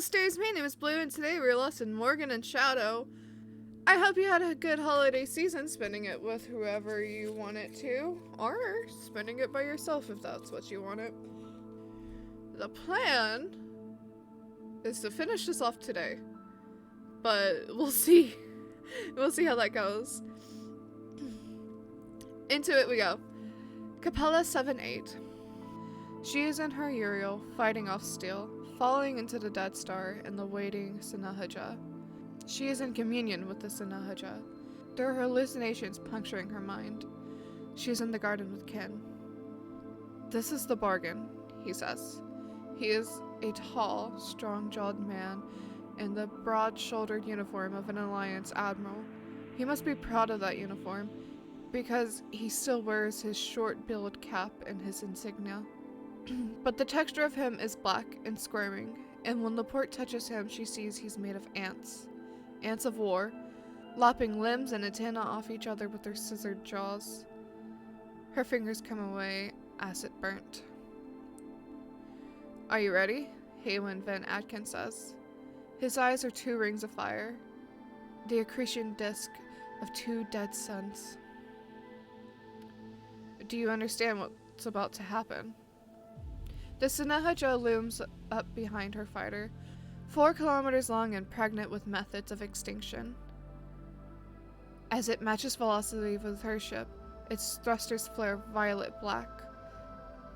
Stairs, my name is Blue, and today we're lost in Morrigan and Shadow. I hope you had a good holiday season, spending it with whoever you want it to, or spending it by yourself if that's what you want it. The plan is to finish this off today, but we'll see. We'll see how that goes. Into it we go. Capella 7-8. She is in her Uriel, fighting off steel, falling into the Dead Star and the waiting Sanahaja. She is in communion with the Sanahaja. There are hallucinations puncturing her mind. She is in the garden with Ken. This is the bargain, he says. He is a tall, strong-jawed man in the broad-shouldered uniform of an Alliance admiral. He must be proud of that uniform, because he still wears his short-billed cap and his insignia. But the texture of him is black and squirming, and when Laporte touches him, she sees he's made of ants. Ants of war, lopping limbs and antennae off each other with their scissored jaws. Her fingers come away, acid burnt. Are you ready? Haywin Van Atkin says. His eyes are 2 rings of fire, the accretion disk of 2 dead suns. Do you understand what's about to happen? The Sanahaja looms up behind her fighter, 4 kilometers long and pregnant with methods of extinction. As it matches velocity with her ship, its thrusters flare violet black,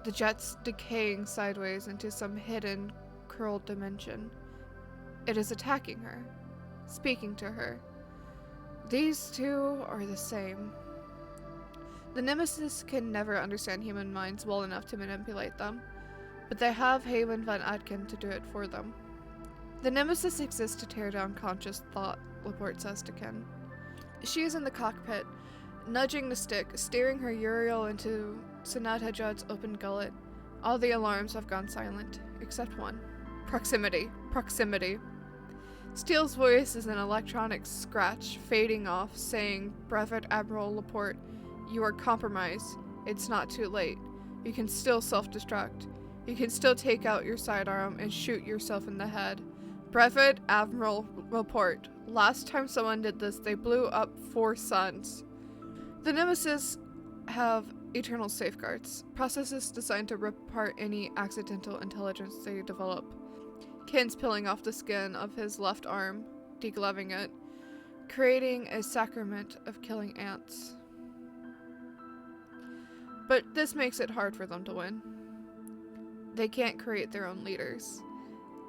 the jets decaying sideways into some hidden, curled dimension. It is attacking her, speaking to her. These two are the same. The Nemesis can never understand human minds well enough to manipulate them, but they have Haywin Van Atkin to do it for them. The Nemesis exists to tear down conscious thought, Laporte says to Ken. She is in the cockpit, nudging the stick, steering her Uriel into Sanadhajad's open gullet. All the alarms have gone silent, except one. Proximity. Proximity. Steele's voice is an electronic scratch, fading off, saying, Brevet Admiral Laporte, you are compromised. It's not too late. You can still self-destruct. You can still take out your sidearm and shoot yourself in the head. Brevet Admiral Laporte. Last time someone did this, they blew up 4 suns. The Nemesis have eternal safeguards, processes designed to rip apart any accidental intelligence they develop. Ken's peeling off the skin of his left arm, degloving it, creating a sacrament of killing ants. But this makes it hard for them to win. They can't create their own leaders.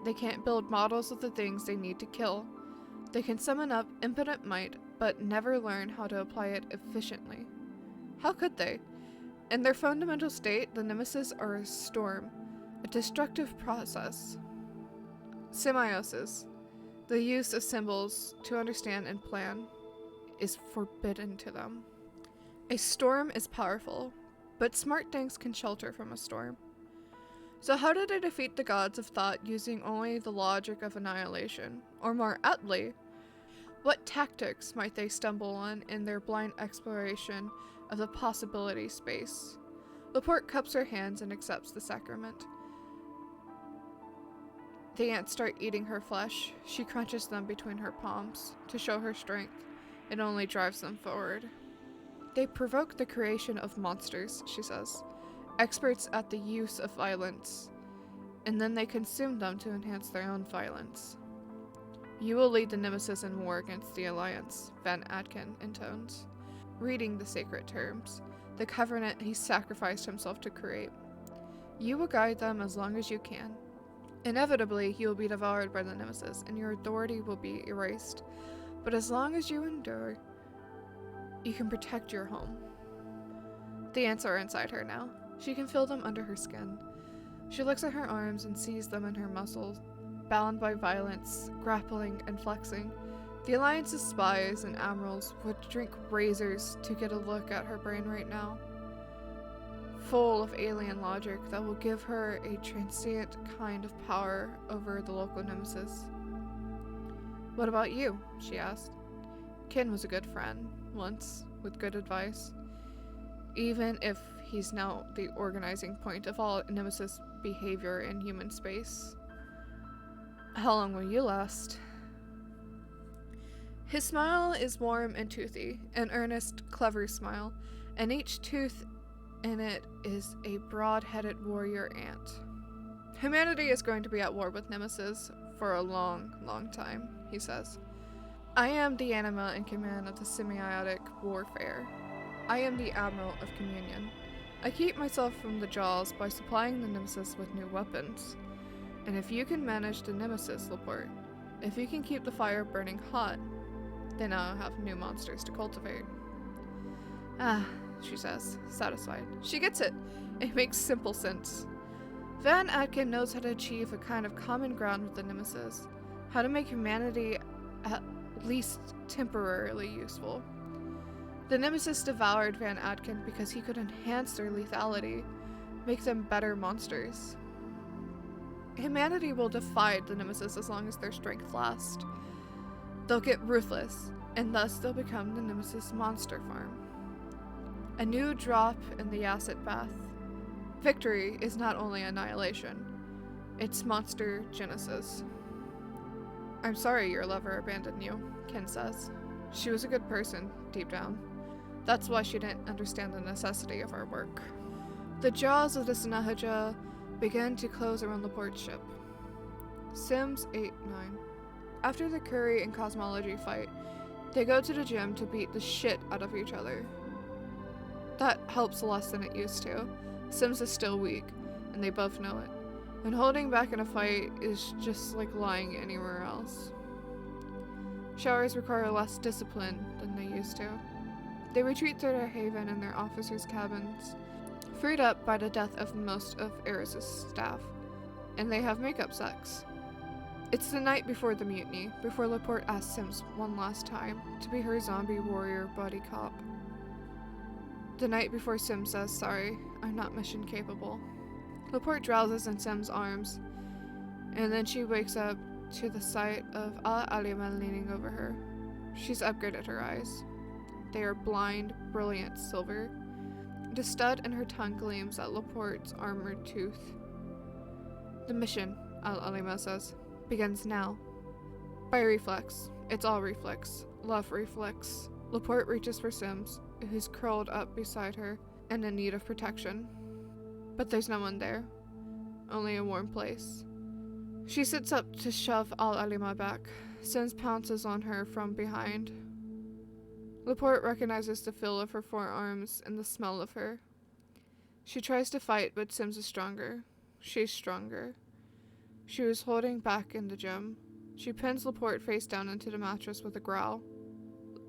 They can't build models of the things they need to kill. They can summon up infinite might, but never learn how to apply it efficiently. How could they? In their fundamental state, the Nemesis are a storm, a destructive process. Semiosis, the use of symbols to understand and plan, is forbidden to them. A storm is powerful, but smart things can shelter from a storm. So how do they defeat the gods of thought using only the logic of annihilation? Or more aptly, what tactics might they stumble on in their blind exploration of the possibility space? Laporte cups her hands and accepts the sacrament. The ants start eating her flesh. She crunches them between her palms. To show her strength, it only drives them forward. They provoke the creation of monsters, she says, experts at the use of violence, and then they consume them to enhance their own violence. You will lead the Nemesis in war against the Alliance, Van Atkin intones, reading the sacred terms, the covenant he sacrificed himself to create. You will guide them as long as you can. Inevitably, you will be devoured by the Nemesis, and your authority will be erased. But as long as you endure, you can protect your home. The ants are inside her now. She can feel them under her skin. She looks at her arms and sees them in her muscles, bound by violence, grappling and flexing. The Alliance's spies and admirals would drink razors to get a look at her brain right now, full of alien logic that will give her a transient kind of power over the local Nemesis. What about you? She asked. Ken was a good friend, once, with good advice. Even if he's now the organizing point of all Nemesis behavior in human space. How long will you last? His smile is warm and toothy, an earnest, clever smile, and each tooth in it is a broad-headed warrior ant. Humanity is going to be at war with Nemesis for a long, long time, he says. I am the anima in command of the semiotic warfare. I am the admiral of communion. I keep myself from the jaws by supplying the Nemesis with new weapons. And if you can manage the Nemesis, Laporte, if you can keep the fire burning hot, then I'll have new monsters to cultivate. Ah, she says, satisfied. She gets it. It makes simple sense. Van Atkin knows how to achieve a kind of common ground with the Nemesis, how to make humanity at least temporarily useful. The Nemesis devoured Van Atkin because he could enhance their lethality, make them better monsters. Humanity will defy the Nemesis as long as their strength lasts. They'll get ruthless, and thus they'll become the Nemesis monster farm. A new drop in the acid bath. Victory is not only annihilation, it's monster genesis. I'm sorry your lover abandoned you, Ken says. She was a good person, deep down. That's why she didn't understand the necessity of our work. The jaws of the Sanahaja begin to close around Laporte's ship. Sims 8-9. After the Curry and Cosmology fight, they go to the gym to beat the shit out of each other. That helps less than it used to. Sims is still weak, and they both know it. And holding back in a fight is just like lying anywhere else. Showers require less discipline than they used to. They retreat to their haven in their officers' cabins, freed up by the death of most of Eris's staff, and they have makeup sex. It's the night before the mutiny, before Laporte asks Sims one last time to be her zombie warrior buddy cop. The night before Sims says, sorry, I'm not mission capable. Laporte drowses in Sims' arms, and then she wakes up to the sight of Alima leaning over her. She's upgraded her eyes. They are blind, brilliant silver. The stud in her tongue gleams at Laporte's armored tooth. The mission, Alima says, begins now. By reflex. It's all reflex. Love reflex. Laporte reaches for Sims, who's curled up beside her and in need of protection. But there's no one there. Only a warm place. She sits up to shove Alima back. Sims pounces on her from behind. Laporte recognizes the feel of her forearms and the smell of her. She tries to fight, but Sims is stronger. She's stronger. She was holding back in the gym. She pins Laporte face down into the mattress with a growl.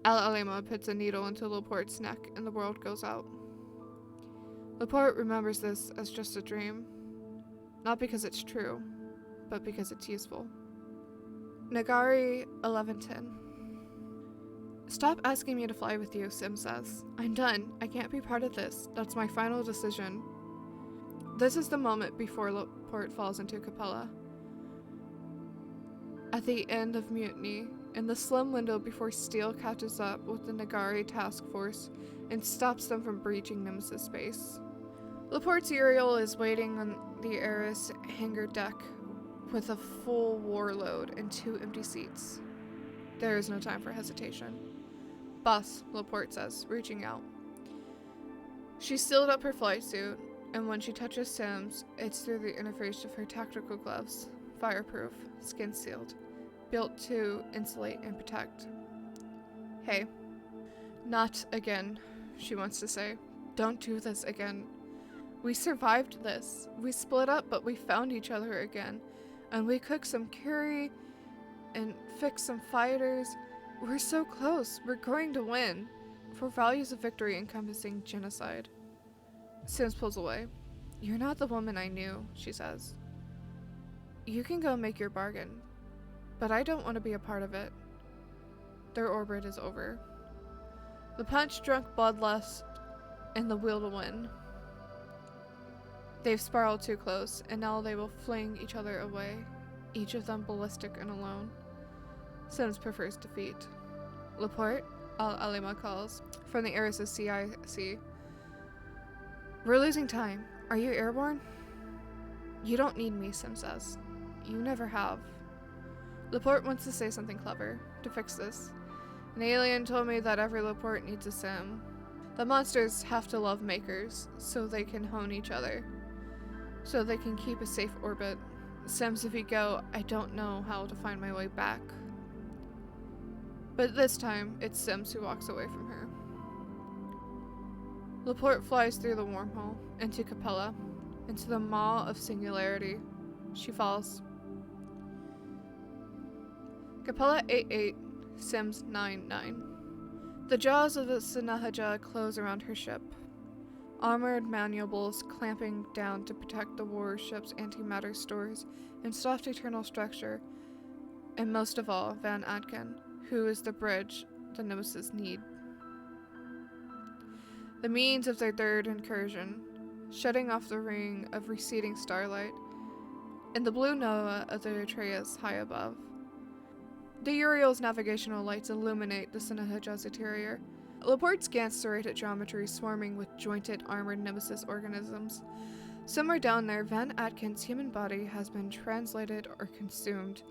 Alima puts a needle into Laporte's neck, and the world goes out. Laporte remembers this as just a dream. Not because it's true, but because it's useful. Nagari 1110. Stop asking me to fly with you, Sim says. I'm done. I can't be part of this. That's my final decision. This is the moment before Laporte falls into Capella. At the end of Mutiny, in the slim window before Steele catches up with the Nagari task force and stops them from breaching Nemesis space. Laporte's Uriel is waiting on the Eris hangar deck with a full warload and 2 empty seats. There is no time for hesitation. Boss, Laporte says, reaching out. She sealed up her flight suit, and when she touches Sims, it's through the interface of her tactical gloves, fireproof, skin sealed, built to insulate and protect. Hey. Not again, she wants to say. Don't do this again. We survived this. We split up, but we found each other again. And we cooked some curry and fixed some fighters. We're so close. We're going to win. For values of victory encompassing genocide. Sims pulls away. You're not the woman I knew, she says. You can go make your bargain. But I don't want to be a part of it. Their orbit is over. The punch-drunk bloodlust and the will to win. They've spiraled too close, and now they will fling each other away, each of them ballistic and alone. Sims prefers defeat. Laporte, Alima calls, from the Eris' CIC. We're losing time. Are you airborne? You don't need me, Sim says. You never have. Laporte wants to say something clever to fix this. An alien told me that every Laporte needs a sim. The monsters have to love makers so they can hone each other, so they can keep a safe orbit. Sims, if you go, I don't know how to find my way back. But this time, it's Sims who walks away from her. Laporte flies through the wormhole, into Capella, into the maw of singularity. She falls. Capella 88, Sims 99. The jaws of the Sanahaja close around her ship. Armored mandibles clamping down to protect the warship's antimatter stores and soft eternal structure, and most of all, Van Adken, who is the bridge the Nemesis need. The means of their third incursion, shutting off the ring of receding starlight, and the blue Noah of the Atreus high above. The Uriel's navigational lights illuminate the Sanahaja's interior. Laporte scans serrated geometry swarming with jointed, armored Nemesis organisms. Somewhere down there, Van Adken's human body has been translated or consumed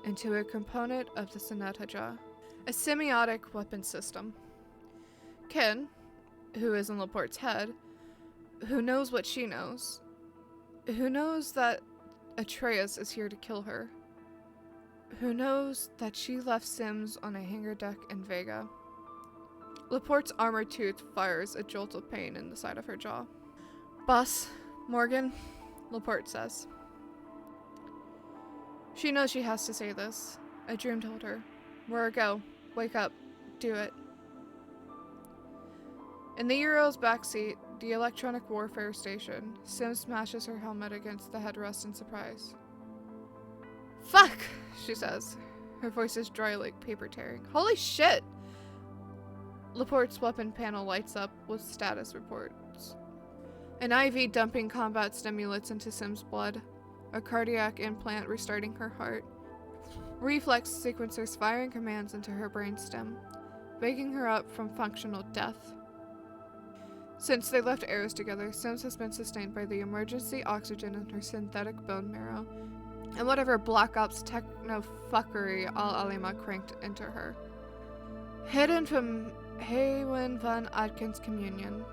into a component of the Sanahaja, a semiotic weapon system. Ken, who is in Laporte's head, who knows what she knows, who knows that Atreus is here to kill her, who knows that she left Sims on a hangar deck in Vega. Laporte's armored tooth fires a jolt of pain in the side of her jaw. Boss, Morgan, Laporte says. She knows she has to say this. A dream told her. Where go? Wake up. Do it. In the Euro's backseat, the electronic warfare station, Sims smashes her helmet against the headrest in surprise. Fuck, she says. Her voice is dry like paper tearing. Holy shit! Laporte's weapon panel lights up with status reports. An IV dumping combat stimulants into Sim's blood. A cardiac implant restarting her heart. Reflex sequencers firing commands into her brainstem, waking her up from functional death. Since they left Eris together, Sims has been sustained by the emergency oxygen in her synthetic bone marrow, and whatever Black Ops techno-fuckery Al-Alima cranked into her. Hidden from Haywen Van Adken's communion,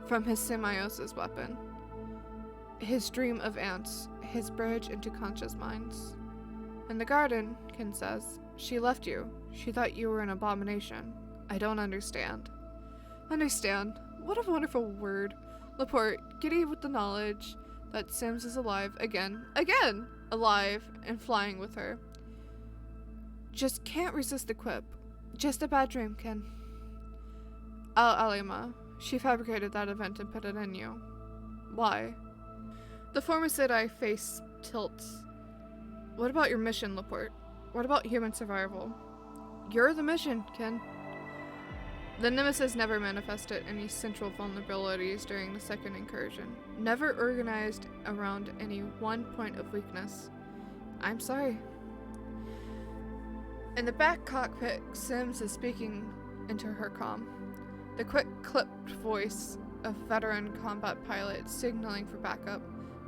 from his symbiosis weapon, his dream of ants, his bridge into conscious minds. In the garden, Ken says, she left you. She thought you were an abomination. I don't understand. Understand? What a wonderful word. Laporte, giddy with the knowledge that Sims is alive again, alive and flying with her. Just can't resist the quip. Just a bad dream, Ken. Al-Alima, she fabricated that event and put it in you. Why? The Formicida face tilts. What about your mission, Laporte? What about human survival? You're the mission, Ken. The Nemesis never manifested any central vulnerabilities during the second incursion, never organized around any one point of weakness. I'm sorry. In the back cockpit, Sims is speaking into her comm. The quick, clipped voice of veteran combat pilot signaling for backup.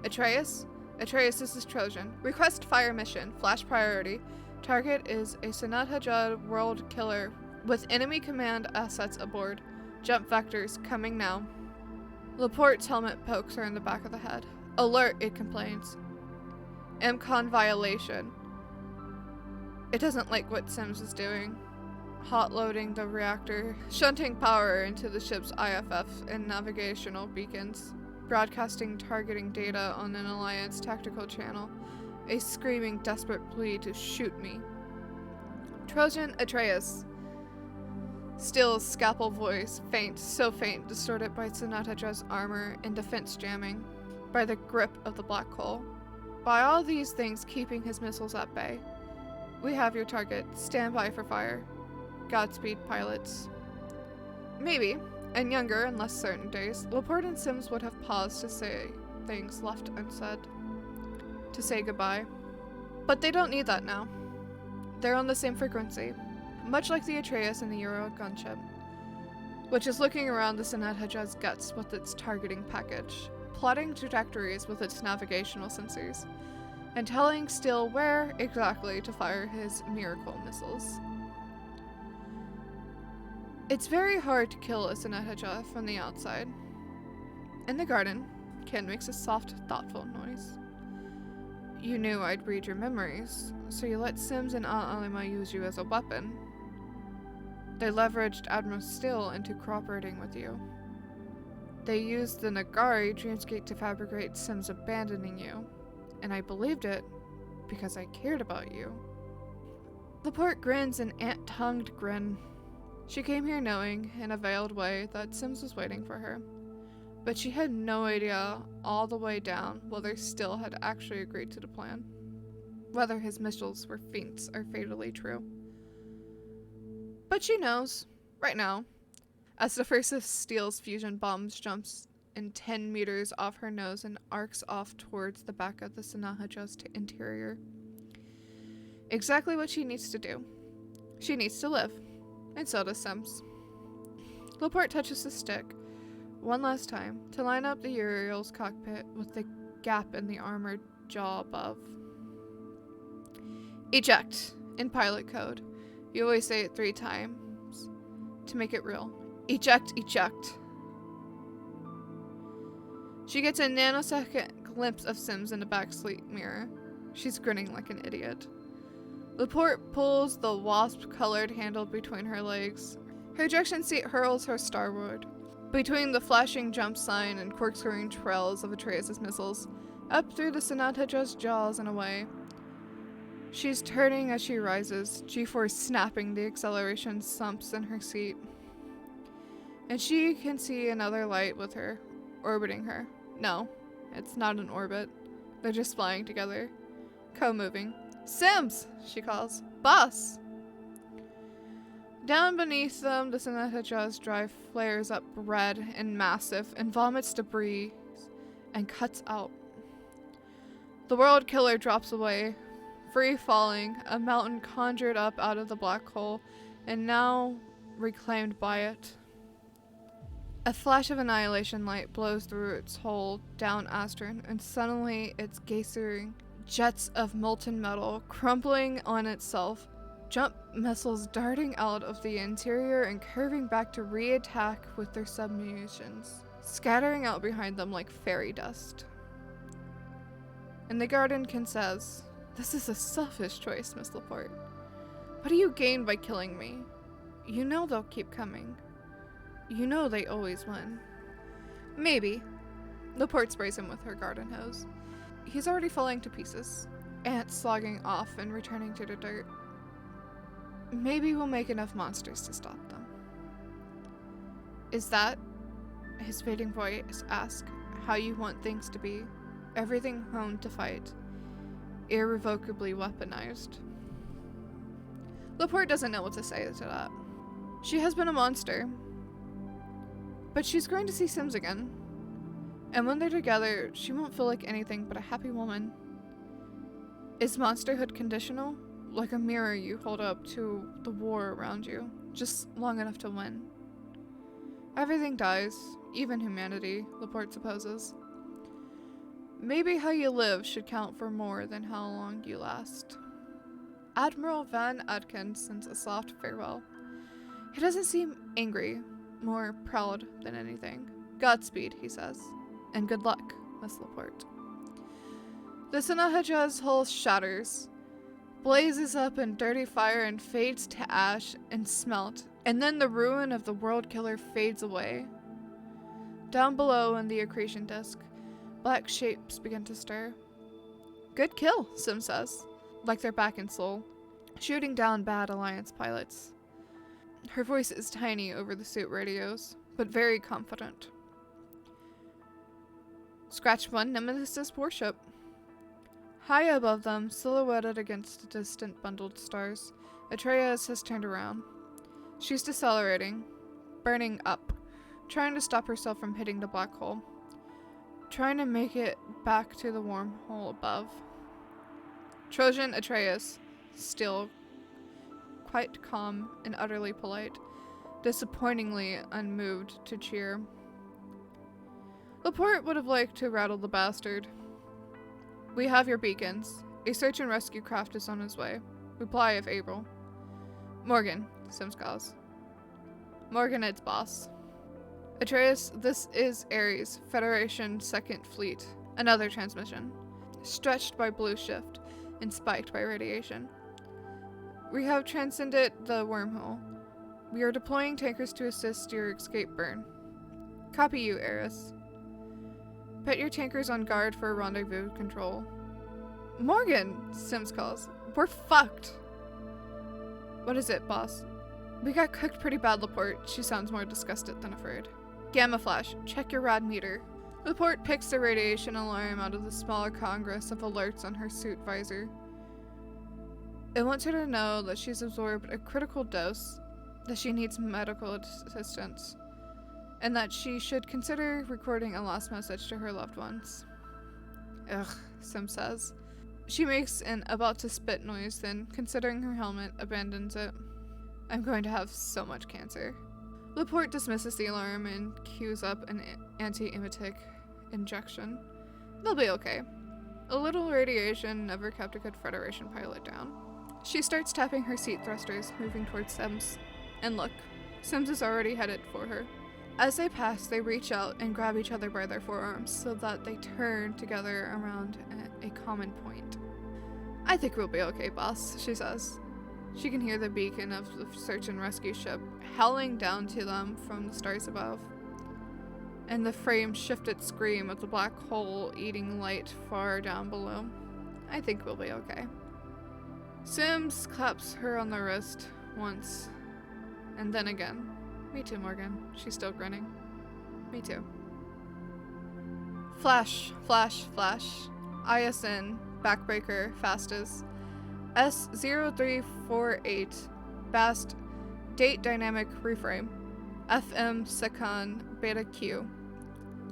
Atreus? Atreus, this is Trojan. Request fire mission. Flash priority. Target is a Sanahaja world killer with enemy command assets aboard. Jump vectors coming now. Laporte's helmet pokes her in the back of the head. Alert, it complains. MCON violation. It doesn't like what Sims is doing. Hot loading the reactor, shunting power into the ship's IFF and navigational beacons, broadcasting targeting data on an Alliance tactical channel, a screaming desperate plea to shoot me. Trojan Atreus. Still scalpel voice, faint, so faint, distorted by Sanahaja's armor and defense jamming, by the grip of the black hole. By all these things keeping his missiles at bay. We have your target. Stand by for fire. Godspeed, pilots. Maybe, in younger and less certain days, Laporte and Sims would have paused to say things left unsaid. To say goodbye. But they don't need that now. They're on the same frequency, much like the Atreus in the Euro gunship, which is looking around the Sanahaja's guts with its targeting package, plotting trajectories with its navigational sensors. and telling Steele where exactly to fire his miracle missiles. It's very hard to kill a Senehaja from the outside. In the garden, Ken makes a soft, thoughtful noise. You knew I'd read your memories, so you let Sims and Aunt Alima use you as a weapon. They leveraged Admiral Steele into cooperating with you. They used the Nagari dreamscape to fabricate Sims abandoning you, and I believed it because I cared about you. Laporte grins an ant-tongued grin. She came here knowing, in a veiled way, that Sims was waiting for her. But she had no idea all the way down whether Steele had actually agreed to the plan. Whether his missiles were feints or fatally true. But she knows, right now, as the first of Steele's fusion bombs jumps in 10 meters off her nose and arcs off towards the back of the Senehaja's interior. Exactly what she needs to do. She needs to live, and so does Sims. Laporte touches the stick one last time to line up the Uriel's cockpit with the gap in the armored jaw above. Eject, in pilot code. You always say it 3 times to make it real. Eject, eject. She gets a nanosecond glimpse of Sims in the backseat mirror. She's grinning like an idiot. Laporte pulls the wasp-colored handle between her legs. Her ejection seat hurls her starward, between the flashing jump sign and corkscrewing trails of Atreus' missiles, up through the Senehaja's jaws and away. She's turning as she rises, G-force snapping the acceleration sumps in her seat. And she can see another light with her, orbiting her. No, it's not an orbit. They're just flying together, co-moving. Sims, she calls. Boss! Down beneath them, the Senehaja's drive flares up red and massive and vomits debris and cuts out. The world killer drops away, free falling, a mountain conjured up out of the black hole and now reclaimed by it. A flash of annihilation light blows through its hole down Astron, and suddenly it's geysering jets of molten metal crumpling on itself, jump missiles darting out of the interior and curving back to re-attack with their submunitions, scattering out behind them like fairy dust. And the garden Ken says, "This is a selfish choice, Miss Laporte. What do you gain by killing me? You know they'll keep coming. You know they always win." Maybe. Laporte sprays him with her garden hose. He's already falling to pieces, ants slogging off and returning to the dirt. Maybe we'll make enough monsters to stop them. Is that, his fading voice asks, how you want things to be? Everything honed to fight, irrevocably weaponized. Laporte doesn't know what to say to that. She has been a monster, but she's going to see Sims again. And when they're together, she won't feel like anything but a happy woman. Is monsterhood conditional? Like a mirror you hold up to the war around you, just long enough to win. Everything dies, even humanity, Laporte supposes. Maybe how you live should count for more than how long you last. Admiral Van Adkins sends a soft farewell. He doesn't seem angry, more proud than anything. Godspeed, he says. And good luck, Miss Laporte. The Senehaja's hull shatters, blazes up in dirty fire and fades to ash and smelt, and then the ruin of the world killer fades away. Down below in the accretion disk, black shapes begin to stir. Good kill, Sim says, like they're back in Seoul, shooting down bad Alliance pilots. Her voice is tiny over the suit radios, but very confident. Scratch one Nemesis warship. High above them, silhouetted against the distant bundled stars, Atreus has turned around. She's decelerating, burning up, trying to stop herself from hitting the black hole, trying to make it back to the wormhole above. Trojan Atreus, still quite calm and utterly polite, disappointingly unmoved to cheer. Laporte would have liked to rattle the bastard. We have your beacons. A search and rescue craft is on its way. Reply of April. Morgan, Sims calls. Morgan, it's boss. Atreus, this is Ares, Federation 2nd Fleet. Another transmission. Stretched by blue shift and spiked by radiation. We have transcended the wormhole. We are deploying tankers to assist your escape burn. Copy you, Ares. Put your tankers on guard for rendezvous control. Morgan, Sims calls. We're fucked. What is it, boss? We got cooked pretty bad, Laporte. She sounds more disgusted than afraid. Gamma flash, check your rad meter. Laporte picks the radiation alarm out of the smaller congress of alerts on her suit visor. It wants her to know that she's absorbed a critical dose, that she needs medical assistance, and that she should consider recording a last message to her loved ones. Ugh, Sim says. She makes an about to spit noise, then, considering her helmet, abandons it. I'm going to have so much cancer. Laporte dismisses the alarm and cues up an anti-emetic injection. They'll be okay. A little radiation never kept a good Federation pilot down. She starts tapping her seat thrusters, moving towards Sims. And look, Sims is already headed for her. As they pass, they reach out and grab each other by their forearms so that they turn together around a common point. I think we'll be okay, boss, she says. She can hear the beacon of the search and rescue ship howling down to them from the stars above, and the frame-shifted scream of the black hole eating light far down below. I think we'll be okay. Sims claps her on the wrist once, and then again. Me too, Morgan. She's still grinning. Me too. Flash, flash, flash. ISN, backbreaker, fastest. S0348, Bast, date dynamic reframe. FM Secon Beta Q.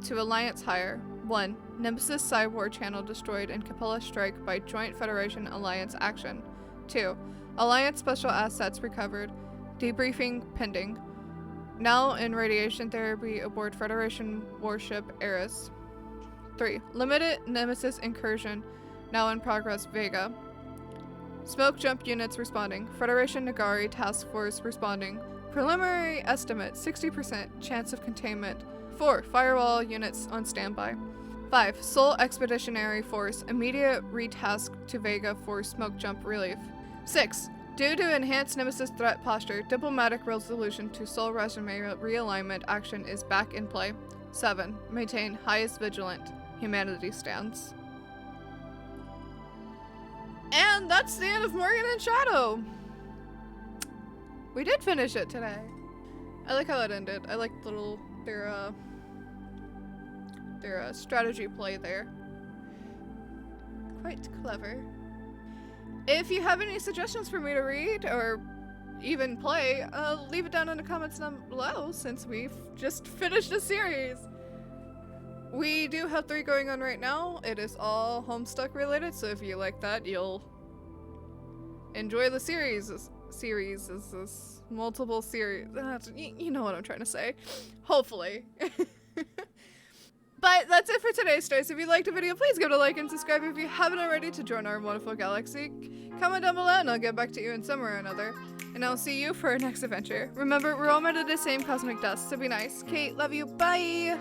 To Alliance Higher. 1. Nemesis Cyborg channel destroyed in Capella strike by Joint Federation Alliance action. 2. Alliance special assets recovered. Debriefing pending. Now in radiation therapy aboard Federation warship Eris. 3. Limited Nemesis incursion. Now in progress Vega. Smoke jump units responding. Federation Nagari task force responding. Preliminary estimate 60% chance of containment. 4. Firewall units on standby. 5. Sol Expeditionary Force immediate retask to Vega for smoke jump relief. 6. Due to enhanced Nemesis threat posture, diplomatic resolution to Sol resume realignment action is back in play. 7. Maintain highest vigilant. Humanity stands. And that's the end of Morgan and Shadow. We did finish it today. I like how it ended. I like their strategy play there. Quite clever. If you have any suggestions for me to read or even play, leave it down in the comments down below since we've just finished a series. We do have 3 going on right now. It is all Homestuck related, so if you like that, you'll enjoy the series. Multiple series. You know what I'm trying to say. Hopefully. But that's it for today, stars. If you liked the video, please give it a like and subscribe if you haven't already to join our wonderful galaxy. Comment down below and I'll get back to you in some way or another. And I'll see you for our next adventure. Remember, we're all made of the same cosmic dust, so be nice. Kate, love you. Bye!